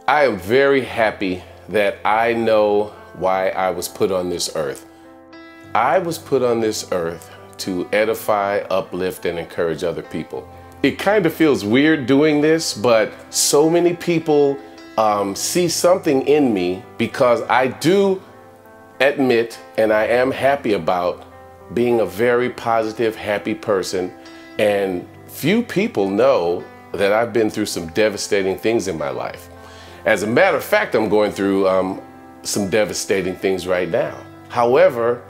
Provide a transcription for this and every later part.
I am very happy that I know why I was put on this earth. I was put on this earth to edify, uplift, and encourage other people. It kind of feels weird doing this, but so many people see something in me because I do admit and I am happy about being a very positive, happy person. And few people know that I've been through some devastating things in my life. As a matter of fact, I'm going through some devastating things right now. However,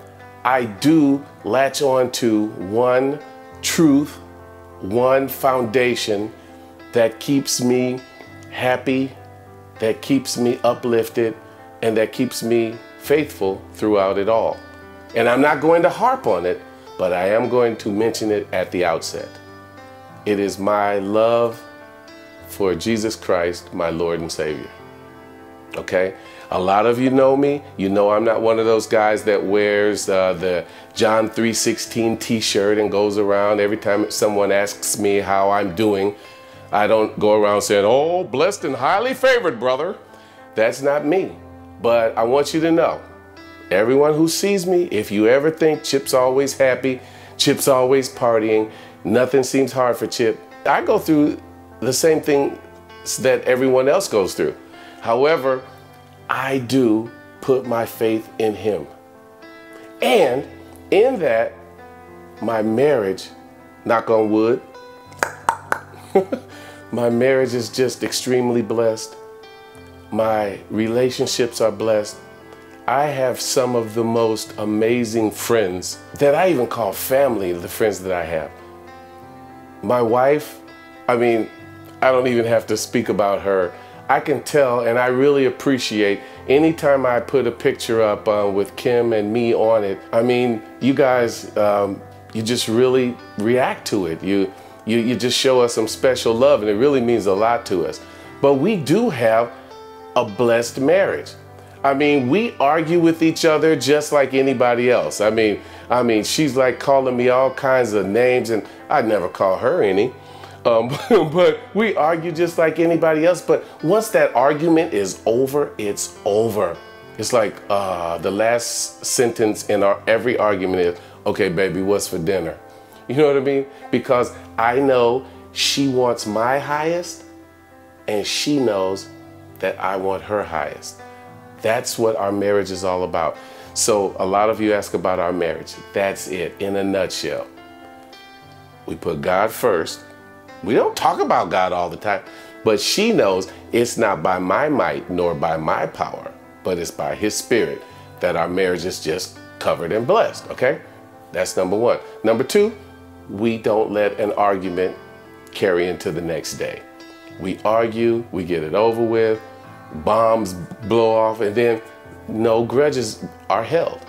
I do latch on to one truth, one foundation that keeps me happy, that keeps me uplifted, and that keeps me faithful throughout it all. And I'm not going to harp on it, but I am going to mention it at the outset. It is my love for Jesus Christ, my Lord and Savior. Okay? A lot of you know me. You know I'm not one of those guys that wears the John 3:16 t-shirt and goes around every time someone asks me how I'm doing. I don't go around saying, "Oh, blessed and highly favored, brother." That's not me. But I want you to know, everyone who sees me, if you ever think Chip's always happy, Chip's always partying, nothing seems hard for Chip, I go through the same thing that everyone else goes through. However, I do put my faith in Him. And in that, my marriage, knock on wood, my marriage is just extremely blessed. My relationships are blessed. I have some of the most amazing friends that I even call family, the friends that I have. My wife, I mean, I don't even have to speak about her. I can tell, and I really appreciate anytime I put a picture up with Kim and me on it. I mean, you guys, you just really react to it. You just show us some special love, and it really means a lot to us. But we do have a blessed marriage. I mean, we argue with each other just like anybody else. I mean, she's like calling me all kinds of names, and I never call her any. But we argue just like anybody else. But once that argument is over, it's over. It's like the last sentence in every argument is, "Okay, baby, what's for dinner?" You know what I mean? Because I know she wants my highest, and she knows that I want her highest. That's what our marriage is all about. So a lot of you ask about our marriage. That's it in a nutshell. We put God first. We don't talk about God all the time, but she knows it's not by my might nor by my power, but it's by His Spirit that our marriage is just covered and blessed, okay? That's number one. Number two, we don't let an argument carry into the next day. We argue, we get it over with, bombs blow off, and then no grudges are held.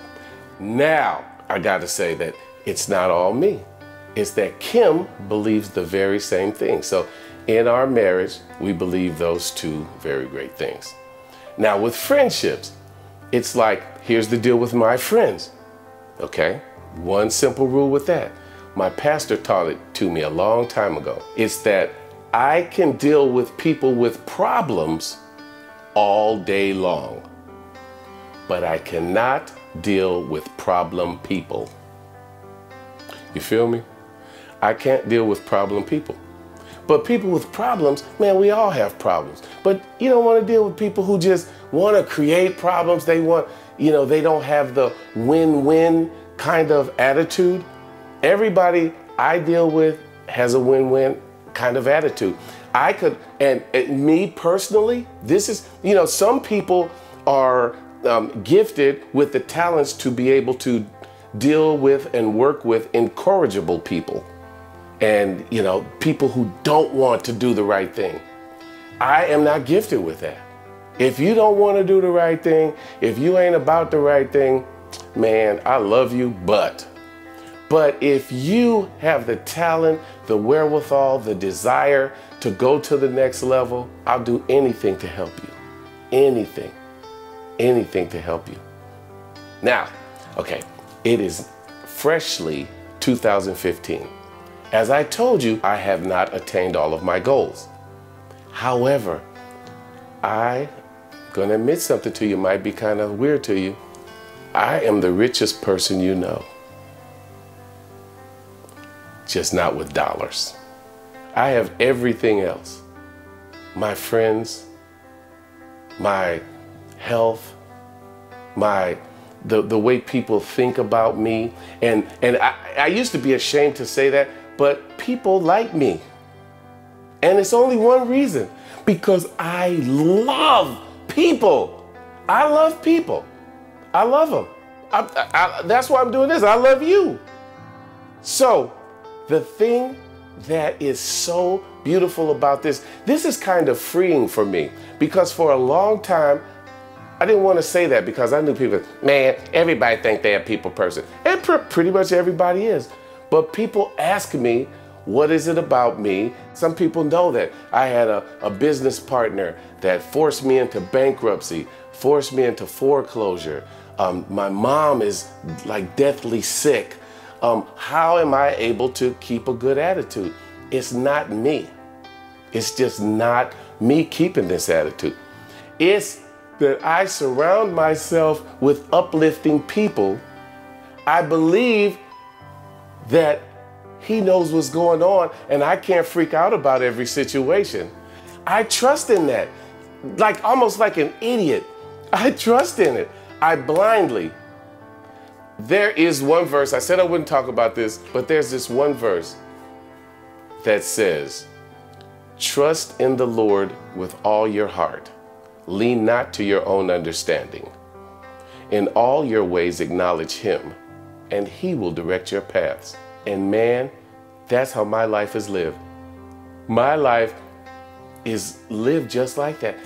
Now, I gotta say that it's not all me. It's that Kim believes the very same thing. So in our marriage, we believe those two very great things. Now with friendships, it's like, here's the deal with my friends, okay? One simple rule with that. My pastor taught it to me a long time ago. It's that I can deal with people with problems all day long, but I cannot deal with problem people. You feel me? I can't deal with problem people. But people with problems, man, we all have problems. But you don't want to deal with people who just want to create problems. They want, you know, they don't have the win-win kind of attitude. Everybody I deal with has a win-win kind of attitude. I could, and me personally, this is, you know, some people are gifted with the talents to be able to deal with and work with incorrigible people. And, you know, people who don't want to do the right thing. I am not gifted with that. If you don't want to do the right thing, if you ain't about the right thing, man, I love you, but if you have the talent, the wherewithal, the desire to go to the next level, I'll do anything to help you. Anything to help you. Now, okay, it is freshly 2015. As I told you, I have not attained all of my goals. However, I'm gonna admit something to you, might be kind of weird to you. I am the richest person you know. Just not with dollars. I have everything else. My friends, my health, the way people think about me. And I used to be ashamed to say that, but people like me. And it's only one reason, because I love people. I love people. I love them. That's why I'm doing this. I love you. So the thing that is so beautiful about this is kind of freeing for me, because for a long time, I didn't want to say that, because I knew people, man, everybody think they're a people person. And pretty much everybody is. But people ask me, what is it about me? Some people know that I had a business partner that forced me into bankruptcy, forced me into foreclosure. My mom is like deathly sick. How am I able to keep a good attitude? It's not me. It's just not me keeping this attitude. It's that I surround myself with uplifting people. I believe that He knows what's going on, and I can't freak out about every situation. I trust in that, like almost like an idiot. I trust in it. I blindly. There is one verse, I said I wouldn't talk about this, but there's this one verse that says, trust in the Lord with all your heart. Lean not to your own understanding. In all your ways acknowledge Him, and He will direct your paths. And man, that's how my life is lived. My life is lived just like that.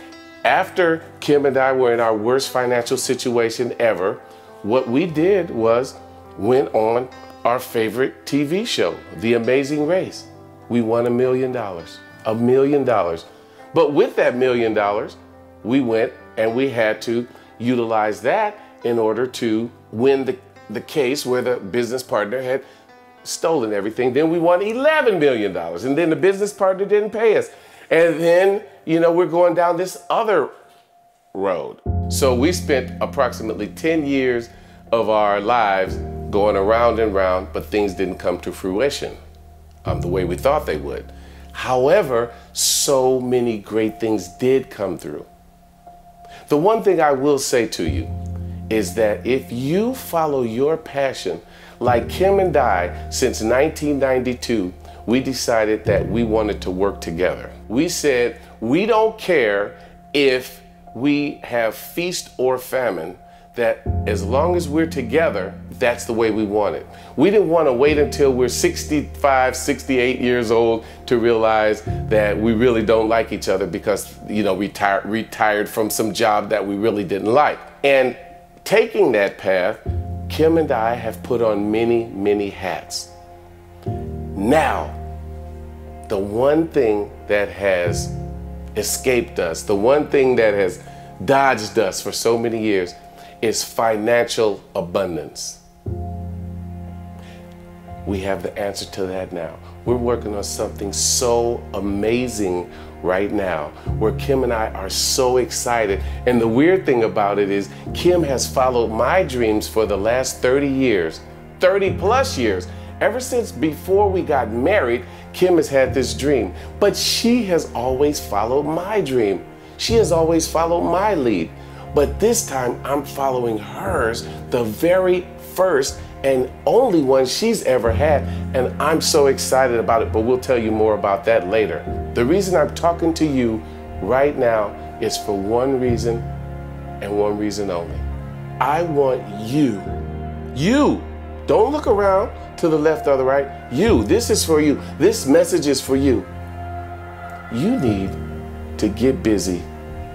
After Kim and I were in our worst financial situation ever, what we did was went on our favorite TV show, The Amazing Race. We won $1 million, $1 million. But with that $1 million, we went and we had to utilize that in order to win the case where the business partner had stolen everything. Then we won $11 million, and then the business partner didn't pay us. And then, we're going down this other road. So we spent approximately 10 years of our lives going around and round, but things didn't come to fruition the way we thought they would. However, so many great things did come through. The one thing I will say to you is that if you follow your passion, like Kim and I, since 1992, we decided that we wanted to work together. We said, we don't care if we have feast or famine, that as long as we're together, that's the way we want it. We didn't want to wait until we're 65, 68 years old to realize that we really don't like each other because, retired from some job that we really didn't like. And taking that path, Kim and I have put on many, many hats. Now, the one thing that has escaped us, the one thing that has dodged us for so many years is financial abundance. We have the answer to that now. We're working on something so amazing right now, where Kim and I are so excited. And the weird thing about it is Kim has followed my dreams for the last 30 years, 30 plus years. Ever since before we got married, Kim has had this dream, but she has always followed my dream. She has always followed my lead. But this time I'm following hers, the very first and only one she's ever had. And I'm so excited about it, but we'll tell you more about that later. The reason I'm talking to you right now is for one reason and one reason only. I want you, don't look around to the left or the right. This is for you. This message is for you. You need to get busy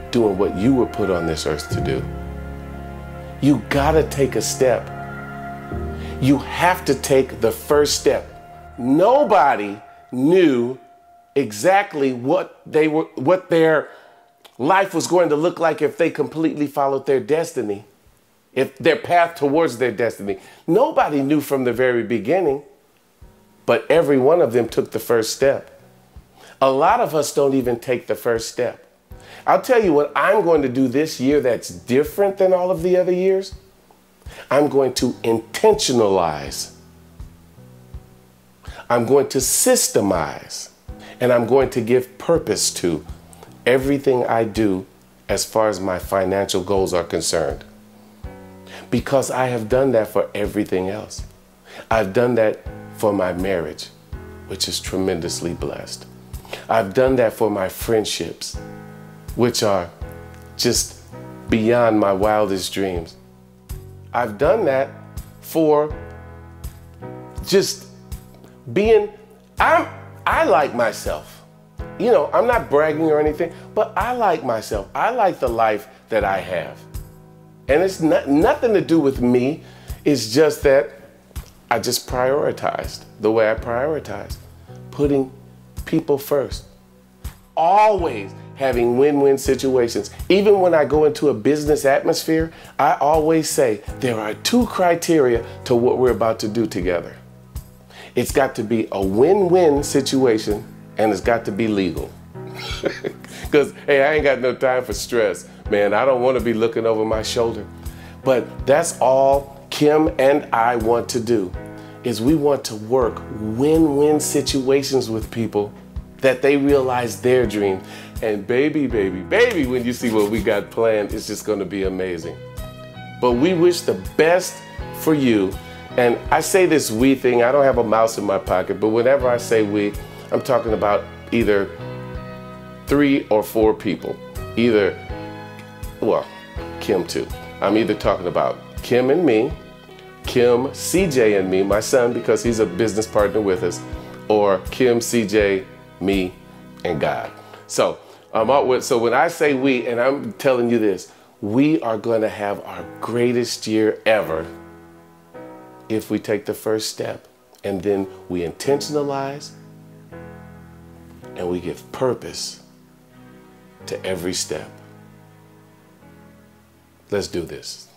doing what you were put on this earth to do. You gotta take a step. You have to take the first step. Nobody knew exactly what their life was going to look like if they completely followed their destiny, if their path towards their destiny. Nobody knew from the very beginning, but every one of them took the first step. A lot of us don't even take the first step. I'll tell you what I'm going to do this year that's different than all of the other years. I'm going to intentionalize. I'm going to systemize. And I'm going to give purpose to everything I do as far as my financial goals are concerned. Because I have done that for everything else. I've done that for my marriage, which is tremendously blessed. I've done that for my friendships, which are just beyond my wildest dreams. I've done that for just being, I like myself. You know, I'm not bragging or anything, but I like myself. I like the life that I have. And it's nothing to do with me. It's just that I just prioritized the way I prioritize, putting people first. Always having win-win situations. Even when I go into a business atmosphere, I always say there are two criteria to what we're about to do together. It's got to be a win-win situation, and it's got to be legal. Because, hey, I ain't got no time for stress. Man, I don't want to be looking over my shoulder. But that's all Kim and I want to do, is we want to work win-win situations with people that they realize their dream. And baby, baby, baby, when you see what we got planned, it's just going to be amazing. But we wish the best for you. And I say this we thing, I don't have a mouse in my pocket, but whenever I say we, I'm talking about either 3 or 4 people. Either, well, Kim too. I'm either talking about Kim and me, Kim, CJ and me, my son, because he's a business partner with us, or Kim, CJ, me, and God. So when I say we, and I'm telling you this, we are going to have our greatest year ever if we take the first step, and then we intentionalize and we give purpose to every step. Let's do this.